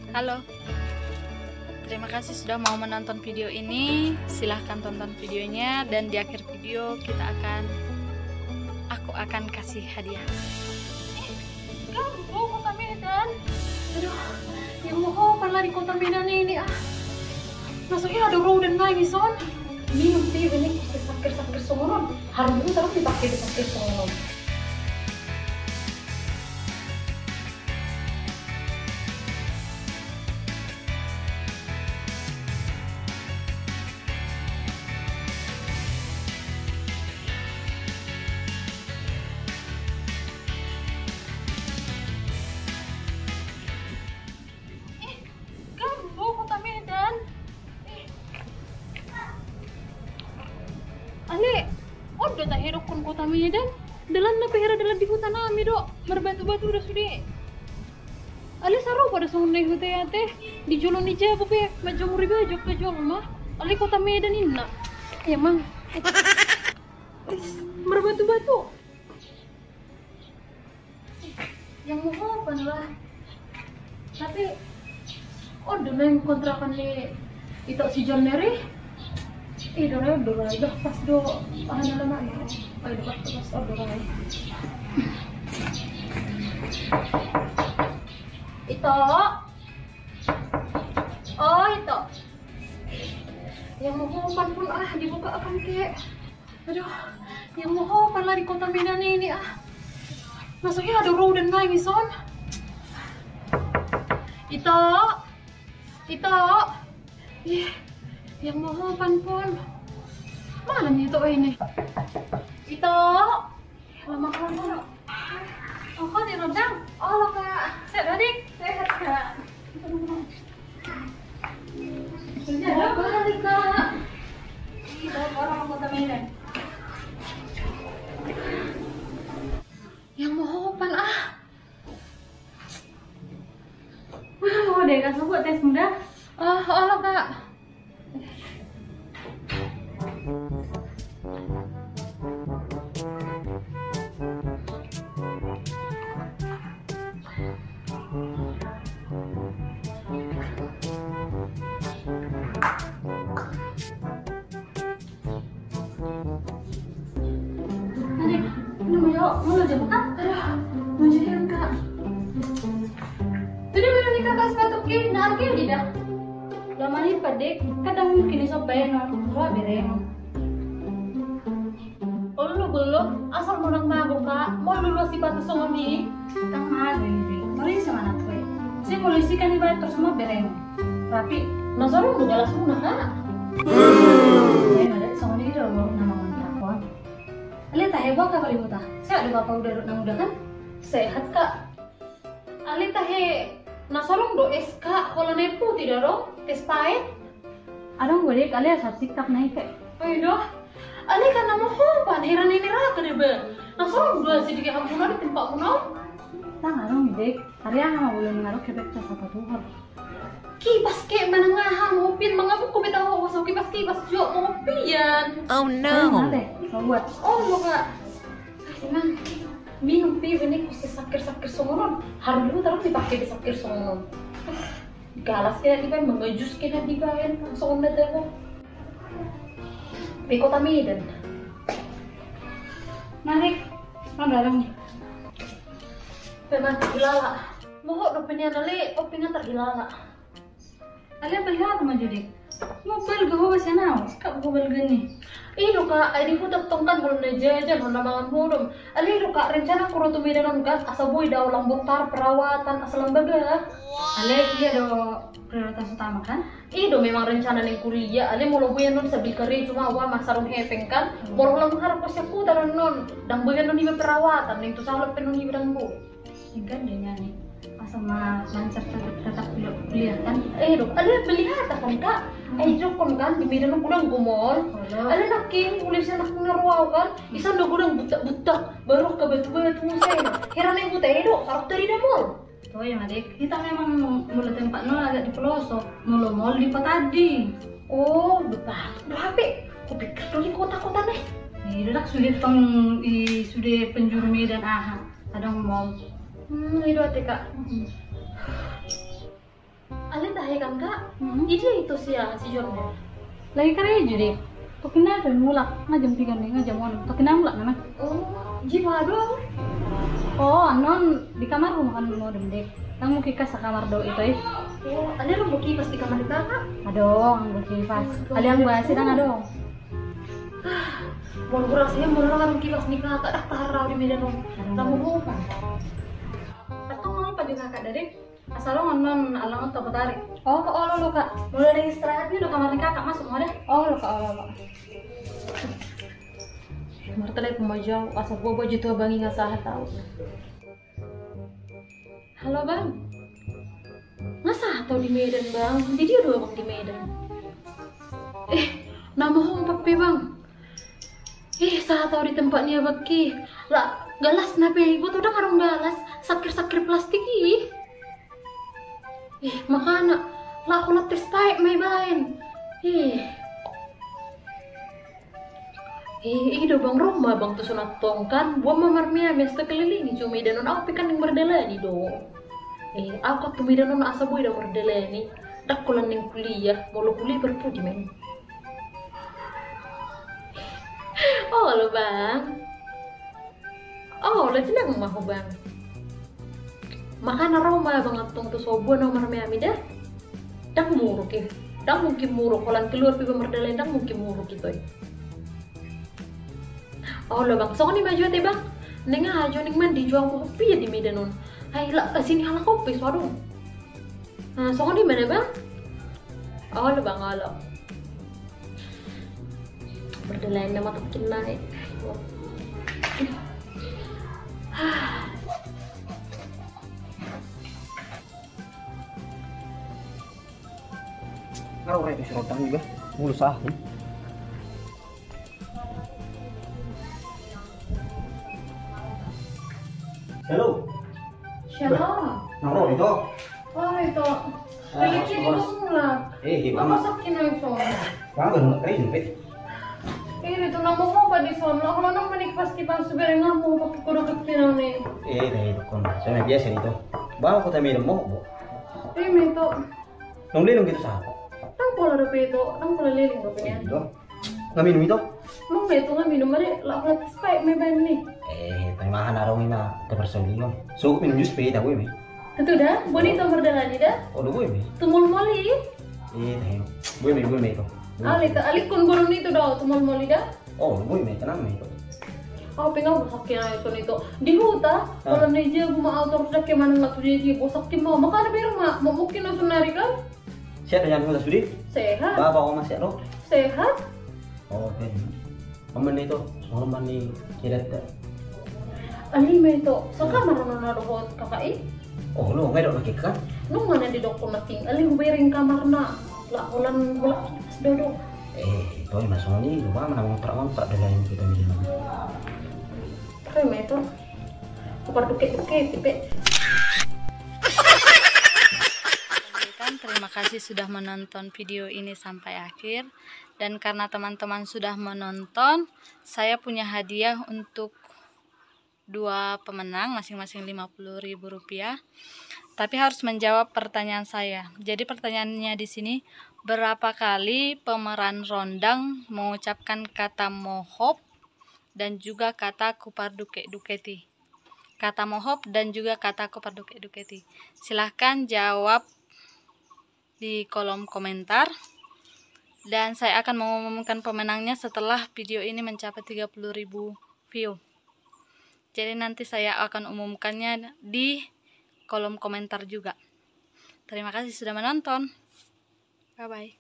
Halo, terima kasih sudah mau menonton video ini. Silahkan tonton videonya dan di akhir video aku akan kasih hadiah. Kamu kota Medan? Aduh, yang mau pernah di kota Medan ini Masuknya ada rodan lagi son. Minum teh ini sakit sonon. Harusnya terus dipakai di sakit sonon. Ale, udah tak hirokun kota Medan. Dalam na pehera dalam di hutan kami dok. Merbatu-batu udah sudah. Ale saru pada sungai hutan teh. Di julon di Jawa be, majong riba jok ke julon mah. Ale kota Medan ini nak. Emang. Merbatu-batu. Yang mau apa lah? Tapi, udah neng kontrakan ni itu si John Mary. Dorai dah pas do pahan lama ya. Ay pas dorai. Ito. Oh, ito. Yang mohopan pun dibuka akan ke. Aduh, yang mohopan lah di kota Medan ini Masuknya ada rodan lagi son. Ito. Yang mohopan pun. Mana nih itu ini? Ito. Lama kan. Oh, kok di rodang? Oh, lo kak. Sehat adik. Sehat kak. Sehat kali kak. Itu orang kota Medan. Yang mohopan mau deh kasih buat tes muda. Oh, lo kak. Mau jemput mau jadi kak. Tadi mana nih kakak sepatu kiri, nah kiri tidak. Lama nih padek, kadang mungkin iso bayar nol bereng. Belum, asal mau nang mabuk kak, mau lulus di batu songomi. Tang mago ini, polisi mana tuh? Si polisi kan dibayar terus semua bereng. Tapi, nasaru udah jelas muna kak. Ada songomi itu loh nama kontrakon. Ali tahe bawa kak kali muta. Saya ada bapak udah kan? Sehat kak. Ali tahe nasaru do SK kalau nepu tidak dong? Tespae? Ada gue dek, ali asal sikap naik kak. Ayo Ali karena mohopan, heran ini rata deh be. Nasaru dua sedikit hampuna di tempat punau. Tang arong dek, hari ama belum ngaruh kebek apa tuh? Kipas ke mana ngaham ngopin mangabuk ko bitaw ako so kipas jo ngopian. Oh no. Mau buat. Oh lo kak. Emang minum teh ini kusti sakir songonon. Harus dulu taruh dipakai di sakir songonon. Galas kena dibayan, mengejus kena dibayan langsung udah teko. Di kota Medan. Narik, dalam. Memang tergilala. Mohon opini nali, opini tergilala. Ali balihat mo jadi. Mo balga ho ba sana? Sikap ko balga ni. Ilo ka ay di ko tagtungkan hol na jajan hol na mga mudom. Ali ilo ka rencana ko roto Medan kan asaboy daw lang butar perawatan asal lembaga. Ali iya do prioritas utama kan? Ido memang rencana ning kuliah. Ali mo lobuyan non sabi kari cuma wa masarong hepeng kan. Mo lang harap ko siya ko daron non. Dang bayan non iba perawatan ning to salot penon iba dang bo. Ingkan dia nih. Sama lancar tetap kuliah kan? Dok, ada melihat kan kak? Jokon kan di Medan gudang gumol. Ada naking tulisan nak ngarwau kan? Isan do gudang buta baru ke batu-batu musai. Heran yang buta dok, karakter di mall. Oh yang adik, kita memang mulai tempat nol agak di pelosok, mall di tadi. Oh, betul. Tapi, aku pikir tuh di kota-kota nih. Sudah sudah penjuru Medan ada mall. Itu hati kak. Ali tahe kan kak? Hmm. Ide itu sih ya si Jordan. Lagi kerja jadi. Kok kena dan mulak ngajam 3 nih ngajam on. Kok kena mulak memang. Oh, jiwa dong. Oh, non di kamar rumah kan mau dendek. Kamu kikas sa kamar do itu Oh, Ali lo mau kipas di kamar kakak? Adong, kipas. Ada yang bahas dang adong. Mau rasanya mau orang kipas nih kakak dah tarau di medan dong. Kamu mau apa? Atau mau apa di kakak dari? Asal lo non alang atau tarik. Oh, lo kak. Mulai dari istirahatnya udah kamar kakak masuk mau deh. Oh, lo kak, lo. Martelai pemajau asal bobo jitu bangi nggak sah tahu. Halo bang, nggak tahu di Medan bang. Di dia dua bang di Medan. Nama hong papi bang. Sah tahu di tempatnya baki. Lah, galas nape ibu tuh udah ngarung galas. Sakir plastik makanya lah aku latih spike may bain. Ido bang rumah bang tuh sunat tong kan buat mamarmia biasa kelilingi cuma Medan aku kan yang berdelani dong. Aku tuh Medan asa boy dah berdelani. Dak kulan yang kuliah mau lo kuliah berpudi men. Oh lo bang. Oh lo tenang mah bang. Makan aroma bang atong tuh sobo nomor miami dah. Dak muruk ya. Dak mungkin muruk kalau keluar pi berdelani dak mungkin muruk gitu ya. Oh lo bang, so ni baju teh bang, nengah ajo ning mandi jual kopi ya di Medan non. Hai lah kesini halah kopi suara. Nah, so di mana bang? Oh lo bang, lo. Berdelain nama tuh kena. Kalau rek serotan juga, mulu sah. Halo. Shalom. Naro itu. Oh itu. Lagi kini mulak. Gimana? Masak kini itu. Kamu kan kayak jempet. Ini tuh nama mau apa di sana? Kalau nama nih pasti pas sebenarnya nggak mau pakai kuda kecil nih. Dari itu kon. Saya biasa itu. Bawa kota minum mau, Bu. Ini tuh. Nung lilung gitu sah. Nang pola rupi itu, nang pola liling rupanya. Itu. Nggak minum itu? Nung itu nggak minum aja, lah pelat spike me ban nih. Tapi mahan arong ini mah tepersoalan. So minum jus pe dah gue. Itu dah, bonito berdalani dah. Oh, gue. Tumul moli. Tayo. Gue itu. Alik kun burun itu dah, tumul moli dah. Oh, gue tenang itu. Aku pengen bosakin aja son itu. Di huta, kalau neja gue mau autor sudah kemana nggak tuh dia bosakin mau. Makanya bilang mau mungkin langsung nari kan? Siapa yang udah sudi? Sehat. Bapak kau masih lo? Sehat. Oh, oke. Kamu itu, hormat nih kira tak? Alime itu, sekarang mana naruh kakak Oh, lo nggak ada lagi kan? Nung mana di dokter nating, alim bering kamar na, lah ulan bola dodo. Itu yang masuk ini, lu mana ngontrak dengan yang kita milih. Kaya itu, kupar duke tipe. Terima kasih sudah menonton video ini sampai akhir. Dan karena teman-teman sudah menonton, saya punya hadiah untuk 2 pemenang, masing-masing Rp50.000. Tapi harus menjawab pertanyaan saya. Jadi pertanyaannya di sini, berapa kali pemeran Rondang mengucapkan kata mohop dan juga kata kuparduketi? Kata mohop dan juga kata kuparduketi. Silahkan jawab di kolom komentar. Dan saya akan mengumumkan pemenangnya setelah video ini mencapai 30.000 view. Jadi nanti saya akan umumkannya di kolom komentar juga. Terima kasih sudah menonton. Bye bye.